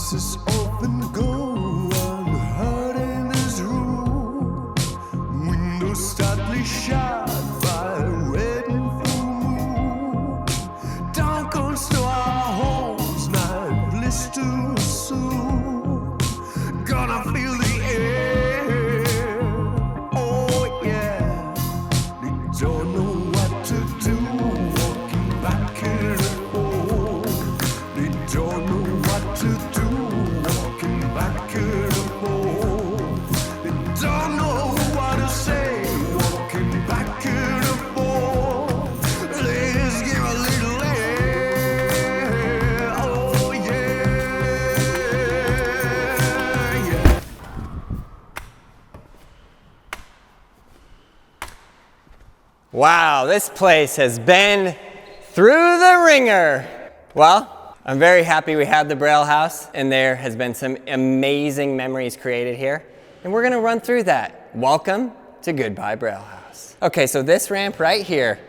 Voices often go unheard in this room. Windows slightly shut by a red and full moon. Dark goes to our homes, night blisters soon. Gonna feel the air, oh yeah. They don't know what to do, walking back and forth. They don't know what to do, walking back and forth. They don't know what to say, walking back and forth. Let's give a little air, oh yeah, yeah. Wow, this place has been through the ringer. Well, I'm very happy we have the Braille House, and there has been some amazing memories created here, and we're gonna run through that. Welcome to Goodbye Braille House. Okay, so this ramp right here,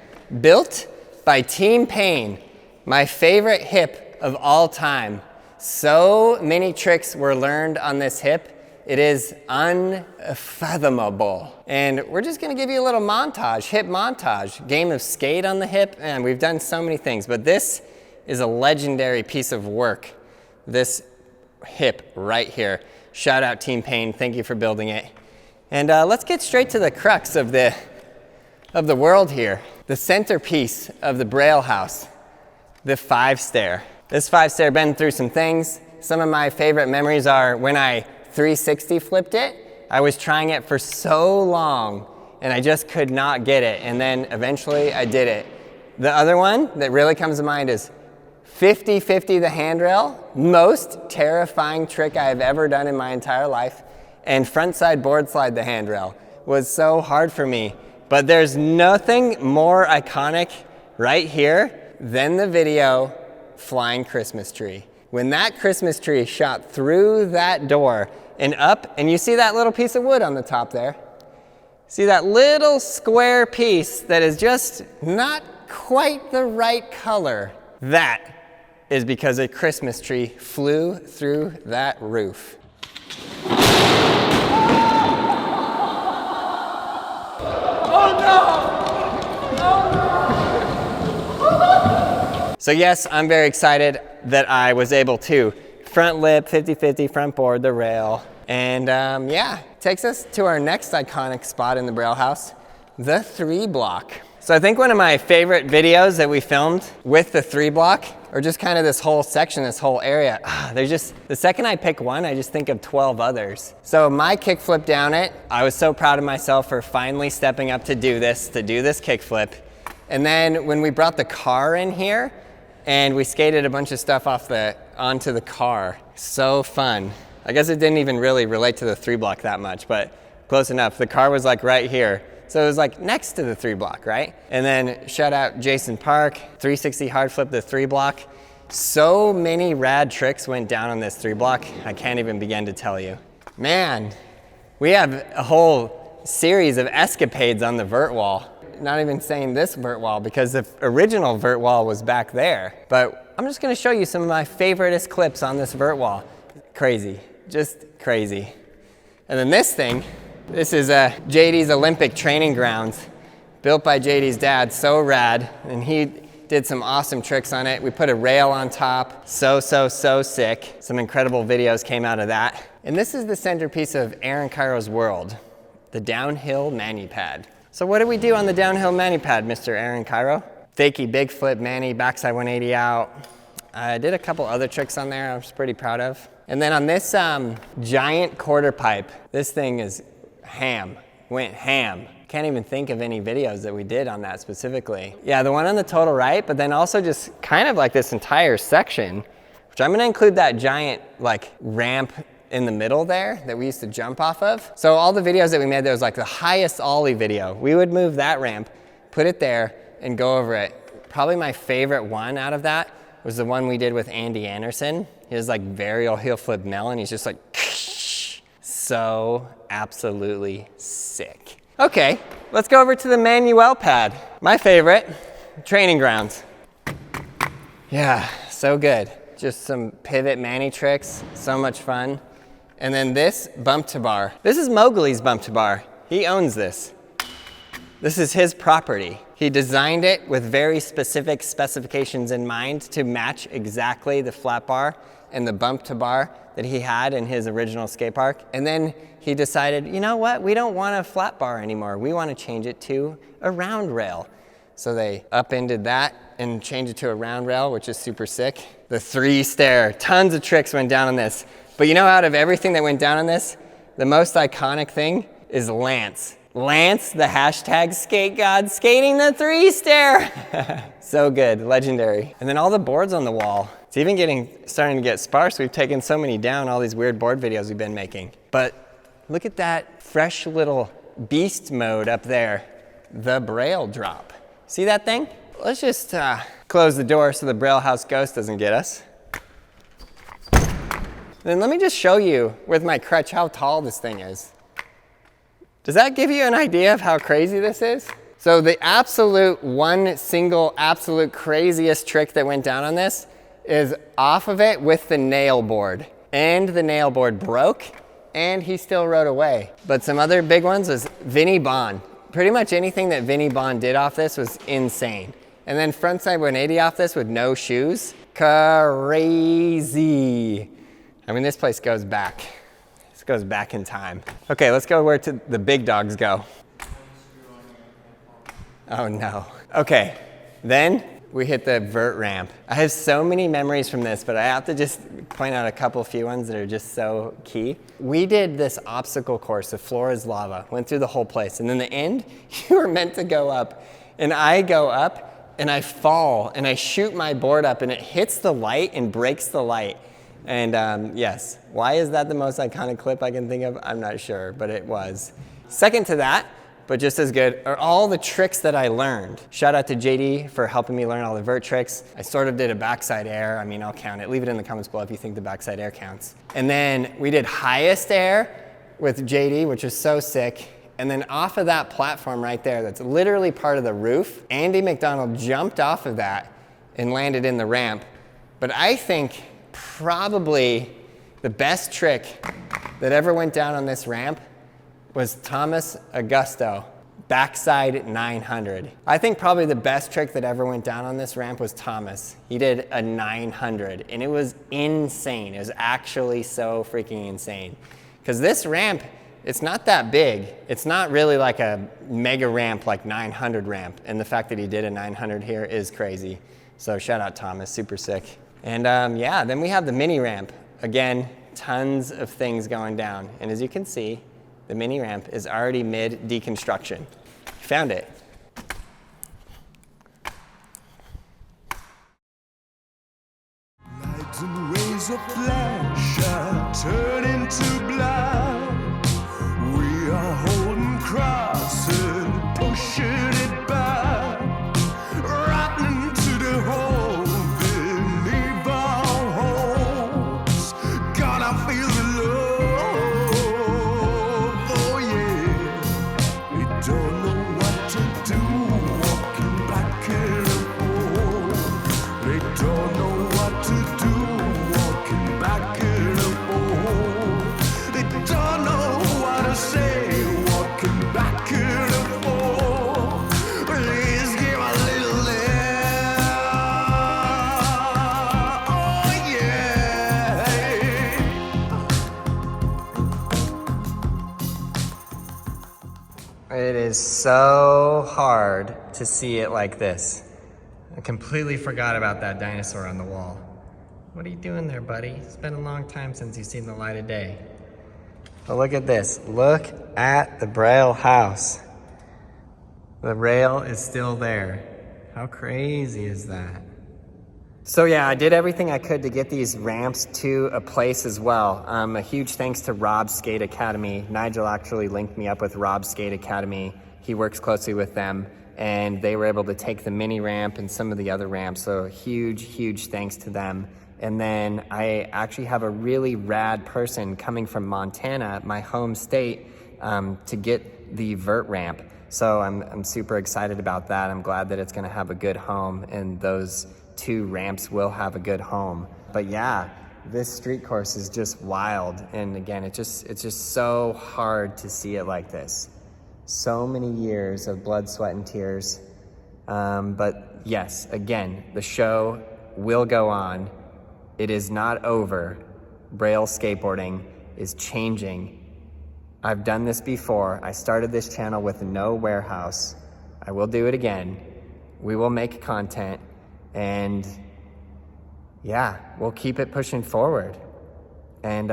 built by Team Payne, my favorite hip of all time. So many tricks were learned on this hip. It is unfathomable. And we're just gonna give you a little montage, hip montage. Game of skate on the hip, and we've done so many things, but this is a legendary piece of work. This hip right here. Shout out Team Payne, thank you for building it. And let's get straight to the crux of the world here. The centerpiece of the Braille House, the 5-stair. This 5-stair been through some things. Some of my favorite memories are when I 360 flipped it. I was trying it for so long and I just could not get it. And then eventually I did it. The other one that really comes to mind is 50-50 the handrail. Most terrifying trick I have ever done in my entire life. And frontside board slide the handrail was so hard for me. But there's nothing more iconic right here than the video Flying Christmas Tree. When that Christmas tree shot through that door and up, and you see that little piece of wood on the top there? See that little square piece that is just not quite the right color? That is because a Christmas tree flew through that roof. So yes, I'm very excited that I was able to front lip, 50-50, front board, the rail. And yeah, takes us to our next iconic spot in the Braille House, the 3-block. So I think one of my favorite videos that we filmed with the 3-block, or just kind of this whole section, this whole area, there's just, the second I pick one, I just think of 12 others. So my kickflip down it, I was so proud of myself for finally stepping up to do this kickflip. And then when we brought the car in here, and we skated a bunch of stuff onto the car. So fun. I guess it didn't even really relate to the 3-block that much, but close enough. The car was like right here. So it was like next to the 3-block, right? And then shout out Jason Park, 360 hard flip the 3-block. So many rad tricks went down on this 3-block, I can't even begin to tell you. Man, we have a whole series of escapades on the vert wall. Not even saying this vert wall because the original vert wall was back there. But I'm just gonna show you some of my favoriteest clips on this vert wall. Crazy, just crazy. And then this thing, this is JD's Olympic training grounds, built by JD's dad, so rad. And he did some awesome tricks on it. We put a rail on top, so sick. Some incredible videos came out of that. And this is the centerpiece of Aaron Cairo's world, the downhill mani-pad. So what did we do on the downhill mani-pad, Mr. Aaron Cairo? Fakie big flip mani, backside 180 out. I did a couple other tricks on there I was pretty proud of. And then on this giant quarter pipe, this thing is went ham. Can't even think of any videos that we did on that specifically. Yeah, the one on the total right, but then also just kind of like this entire section, which I'm gonna include that giant like ramp in the middle there that we used to jump off of. So all the videos that we made, there was like the highest ollie video. We would move that ramp, put it there, and go over it. Probably my favorite one out of that was the one we did with Andy Anderson. He was like varial heel flip melon. He's just like, so absolutely sick. Okay, let's go over to the Manuel pad. My favorite, training grounds. Yeah, so good. just some pivot mani tricks, so much fun. And then this bump to bar. This is Mowgli's bump to bar. He owns this. This is his property. He designed it with very specific specifications in mind to match exactly the flat bar and the bump to bar that he had in his original skate park. And then he decided, you know what? We don't want a flat bar anymore. We want to change it to a round rail. So they upended that and changed it to a round rail, which is super sick. The 3-stair, tons of tricks went down on this. But you know, out of everything that went down on this, the most iconic thing is Lance. Lance, the hashtag skate god, skating the 3-stair. So good, legendary. And then all the boards on the wall. It's even starting to get sparse. We've taken so many down, all these weird board videos we've been making. But look at that fresh little beast mode up there, the Braille drop. See that thing? Let's just close the door so the Braille House ghost doesn't get us. Then let me just show you with my crutch how tall this thing is. Does that give you an idea of how crazy this is? So the absolute craziest trick that went down on this is off of it with the nail board. And the nail board broke and he still rode away. But some other big ones was Vinnie Bond. Pretty much anything that Vinnie Bond did off this was insane. And then frontside 180 off this with no shoes. Crazy. I mean, this place goes back. This goes back in time. Okay, let's go where the big dogs go. Oh no. Okay, then we hit the vert ramp. I have so many memories from this, but I have to just point out a few ones that are just so key. We did this obstacle course, the floor is lava, went through the whole place. And in the end, you were meant to go up. And I go up and I fall and I shoot my board up and it hits the light and breaks the light. And yes, why is that the most iconic clip I can think of? I'm not sure, but it was. Second to that, but just as good, are all the tricks that I learned. Shout out to JD for helping me learn all the vert tricks. I sort of did a backside air. I mean, I'll count it. Leave it in the comments below if you think the backside air counts. And then we did highest air with JD, which was so sick. And then off of that platform right there, that's literally part of the roof, Andy McDonald jumped off of that and landed in the ramp. But I think probably the best trick that ever went down on this ramp was Thomas Augusto, backside 900. I think probably the best trick that ever went down on this ramp was Thomas. He did a 900 and it was insane. It was actually so freaking insane. Because this ramp, it's not that big. It's not really like a mega ramp like 900 ramp. And the fact that he did a 900 here is crazy. So shout out Thomas, super sick. And yeah, then we have the mini ramp. Again, tons of things going down. And as you can see, the mini ramp is already mid deconstruction. Found it. Lights and rays of flash turn into blood. We are holding crosses, pushing it back, right into the hole beneath our holes. Gonna feel the love, oh yeah. We don't know what to do, walking back in the hole. They don't know what to do, walking back in the hole. They don't know what to say, walking back in the hole. Please give a little love, oh yeah. It is so hard to see it like this. I completely forgot about that dinosaur on the wall. What are you doing there, buddy? It's been a long time since you've seen the light of day. But look at this. Look at the Braille House. The rail is still there. How crazy is that? So yeah, I did everything I could to get these ramps to a place as well. A huge thanks to Rob's Skate Academy. Nigel actually linked me up with Rob's Skate Academy. He works closely with them, and they were able to take the mini ramp and some of the other ramps. So huge, huge thanks to them. And then I actually have a really rad person coming from Montana, my home state, to get the vert ramp. So I'm super excited about that. I'm glad that it's gonna have a good home, and those two ramps will have a good home. But But yeah, this street course is just wild. And again, it's just so hard to see it like this. So many years of blood, sweat, and tears. But yes, again, the show will go on. It is not over. Braille skateboarding is changing. I've done this before. I started this channel with no warehouse. I will do it again. We will make content, and yeah, we'll keep it pushing forward, and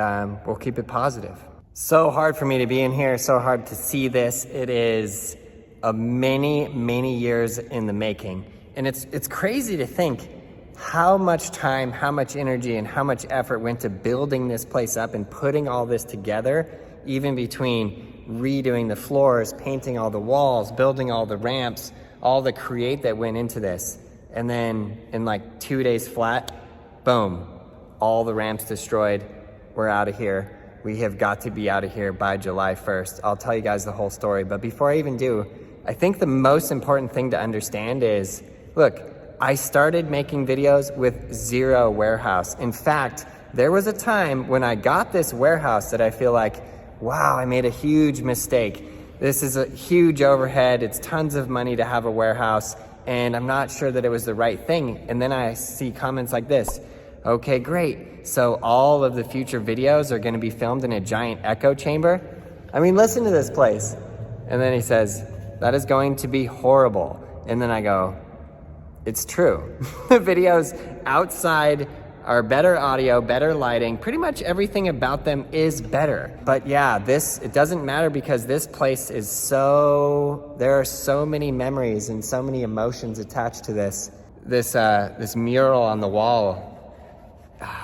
we'll keep it positive. So hard for me to be in here, so hard to see this. It is many years in the making, and it's crazy to think how much time, how much energy, and how much effort went to building this place up and putting all this together, even between redoing the floors, painting all the walls, building all the ramps, all the create that went into this. And then in like 2 days flat, boom, all the ramps destroyed. We're out of here. We have got to be out of here by July 1st. I'll tell you guys the whole story, but before I even do, I think the most important thing to understand is, look, I started making videos with 0 warehouse. In fact, there was a time when I got this warehouse that I feel like, wow, I made a huge mistake. This is a huge overhead. It's tons of money to have a warehouse, and I'm not sure that it was the right thing. And then I see comments like this. Okay, great. So all of the future videos are gonna be filmed in a giant echo chamber? I mean, listen to this place. And then he says, that is going to be horrible. And then I go, it's true. The videos outside are better audio, better lighting, pretty much everything about them is better. But yeah, it doesn't matter because this place is there are so many memories and so many emotions attached to this mural on the wall.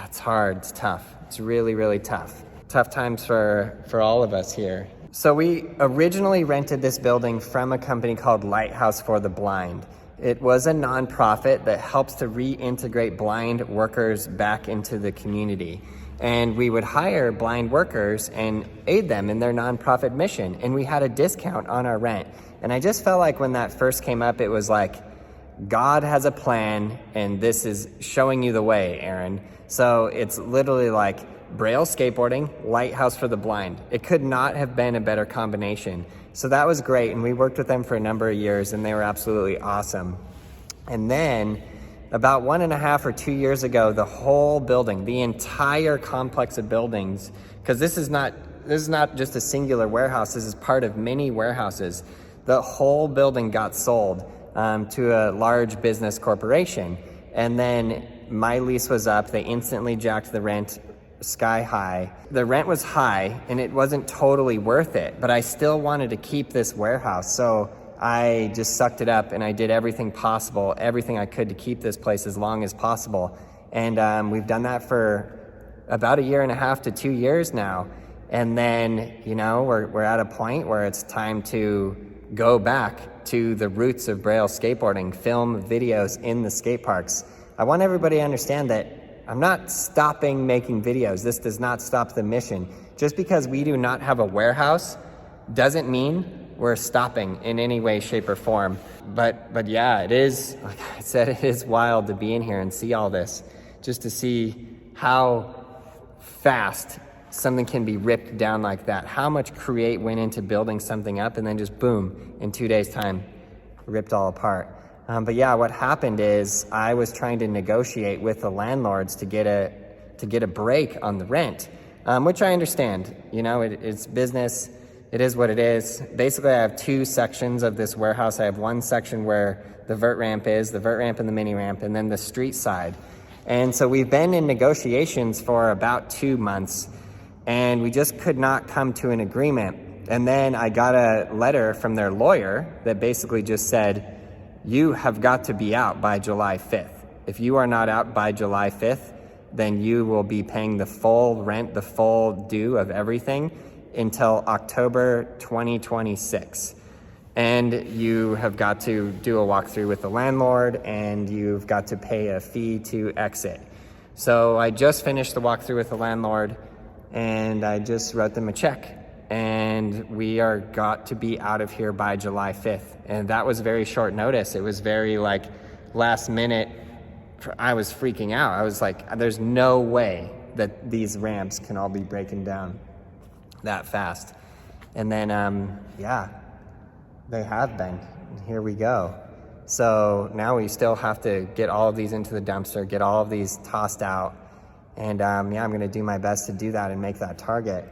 It's hard, it's tough. It's really tough. Tough times for all of us here. So we originally rented this building from a company called Lighthouse for the Blind. It was a nonprofit that helps to reintegrate blind workers back into the community. And we would hire blind workers and aid them in their nonprofit mission. And we had a discount on our rent. And I just felt like when that first came up, it was like, God has a plan, and this is showing you the way, Aaron. So it's literally like Braille skateboarding, Lighthouse for the Blind. It could not have been a better combination. So that was great, and we worked with them for a number of years, and they were absolutely awesome. And then about 1.5 or 2 years ago, the whole building, the entire complex of buildings, because this is not just a singular warehouse, this is part of many warehouses. The whole building got sold to a large business corporation. And then my lease was up, they instantly jacked the rent sky high. The rent was high and it wasn't totally worth it, but I still wanted to keep this warehouse. So I just sucked it up and I did everything possible, everything I could to keep this place as long as possible. And we've done that for about 1.5 to 2 years now. And then, we're at a point where it's time to go back to the roots of Braille skateboarding, film videos in the skate parks. I want everybody to understand that I'm not stopping making videos. This does not stop the mission. Just because we do not have a warehouse doesn't mean we're stopping in any way, shape, or form. But yeah, it is, like I said, it is wild to be in here and see all this, just to see how fast something can be ripped down like that. How much create went into building something up, and then just boom, in 2 days' time, ripped all apart. But yeah, what happened is I was trying to negotiate with the landlords to get a break on the rent, which I understand. It's business. It is what it is. Basically, I have 2 sections of this warehouse. I have one section where the vert ramp is, the vert ramp and the mini ramp, and then the street side. And so we've been in negotiations for about 2 months, and we just could not come to an agreement. And then I got a letter from their lawyer that basically just said, you have got to be out by July 5th. If you are not out by July 5th, then you will be paying the full rent, the full due of everything until October 2026. And you have got to do a walkthrough with the landlord, and you've got to pay a fee to exit. So I just finished the walkthrough with the landlord, and I just wrote them a check. And we are got to be out of here by July 5th. And that was very short notice. It was very last minute I was freaking out. I was like, there's no way that these ramps can all be breaking down that fast. And then, yeah, they have been. Here we go. So now we still have to get all of these into the dumpster, get all of these tossed out. And yeah, I'm gonna do my best to do that and make that target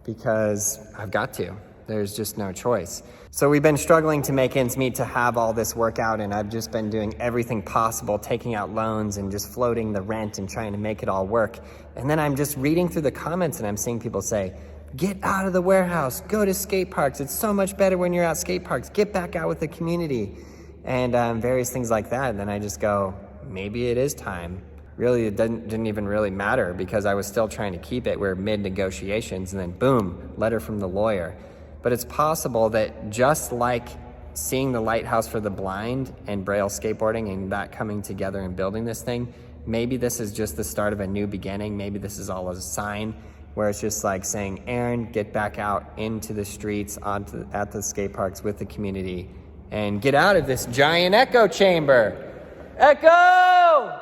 because I've got to. There's just no choice. So we've been struggling to make ends meet to have all this work out, and I've just been doing everything possible, taking out loans and just floating the rent and trying to make it all work. And then I'm just reading through the comments and I'm seeing people say, get out of the warehouse, go to skate parks. It's so much better when you're at skate parks. Get back out with the community and various things like that. And then I just go, maybe it is time. Really, it didn't even really matter because I was still trying to keep it. We're mid negotiations and then boom, letter from the lawyer. But it's possible that just like seeing the Lighthouse for the Blind and Braille skateboarding and that coming together and building this thing, maybe this is just the start of a new beginning. Maybe this is all a sign where it's just like saying, Aaron, get back out into the streets, at the skate parks with the community and get out of this giant echo chamber. Echo!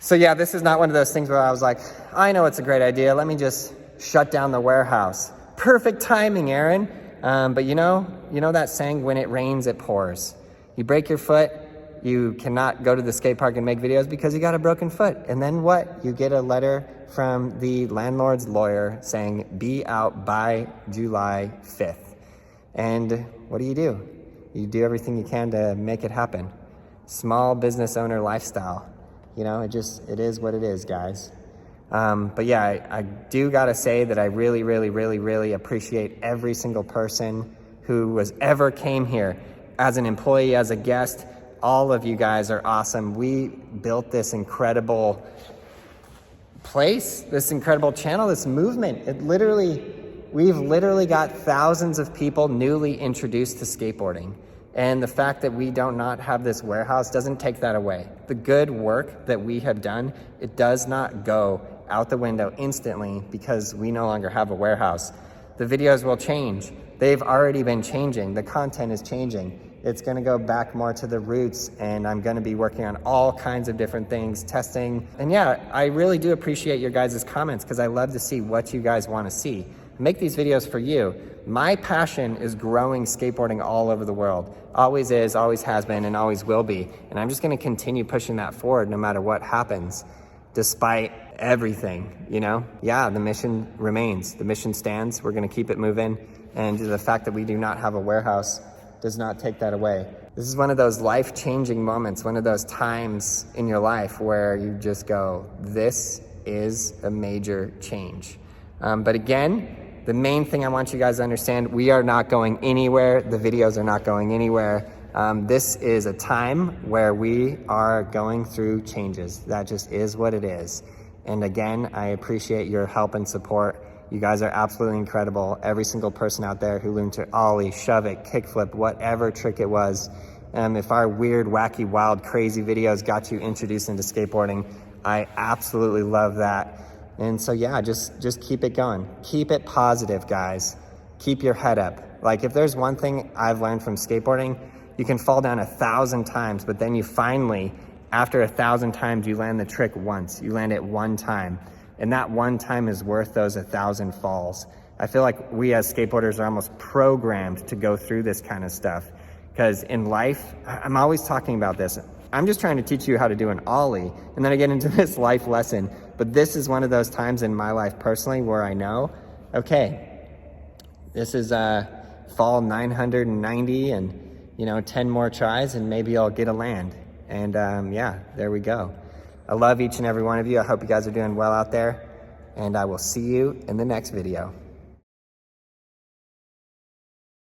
So yeah, this is not one of those things where I was like, I know it's a great idea. Let me just shut down the warehouse. Perfect timing, Aaron. But you know that saying, when it rains, it pours. You break your foot, you cannot go to the skate park and make videos because you got a broken foot. And then what? You get a letter from the landlord's lawyer saying, be out by July 5th. And what do? You do everything you can to make it happen. Small business owner lifestyle. You know, it is what it is, guys. But yeah, I do gotta say that I really, really, really, really appreciate every single person who ever came here as an employee, as a guest. All of you guys are awesome. We built this incredible place, this incredible channel, this movement. We've literally got thousands of people newly introduced to skateboarding. And the fact that we do not have this warehouse doesn't take that away. The good work that we have done, it does not go out the window instantly because we no longer have a warehouse. The videos will change. They've already been changing. The content is changing. It's gonna go back more to the roots, and I'm gonna be working on all kinds of different things, testing. And yeah, I really do appreciate your guys' comments because I love to see what you guys wanna see. I make these videos for you. My passion is growing skateboarding all over the world. Always is, always has been, and always will be. And I'm just gonna continue pushing that forward no matter what happens, despite everything, you know? Yeah, the mission remains. The mission stands. We're gonna keep it moving. And the fact that we do not have a warehouse does not take that away. This is one of those life-changing moments, one of those times in your life where you just go, this is a major change. But again, the main thing I want you guys to understand, we are not going anywhere. The videos are not going anywhere. This is a time where we are going through changes. That just is what it is. And again, I appreciate your help and support. You guys are absolutely incredible. Every single person out there who learned to ollie, shove it, kickflip, whatever trick it was. If our weird, wacky, wild, crazy videos got you introduced into skateboarding, I absolutely love that. And so yeah, just keep it going. Keep it positive, guys. Keep your head up. Like if there's one thing I've learned from skateboarding, you can fall down 1,000 times, but then you finally, after 1,000 times, you land the trick once. You land it one time. And that one time is worth those 1,000 falls. I feel like we as skateboarders are almost programmed to go through this kind of stuff. Because in life, I'm always talking about this. I'm just trying to teach you how to do an ollie, and then I get into this life lesson. But this is one of those times in my life personally where I know, okay, this is fall 990 and 10 more tries and maybe I'll get a land. And yeah, there we go. I love each and every one of you. I hope you guys are doing well out there, and I will see you in the next video.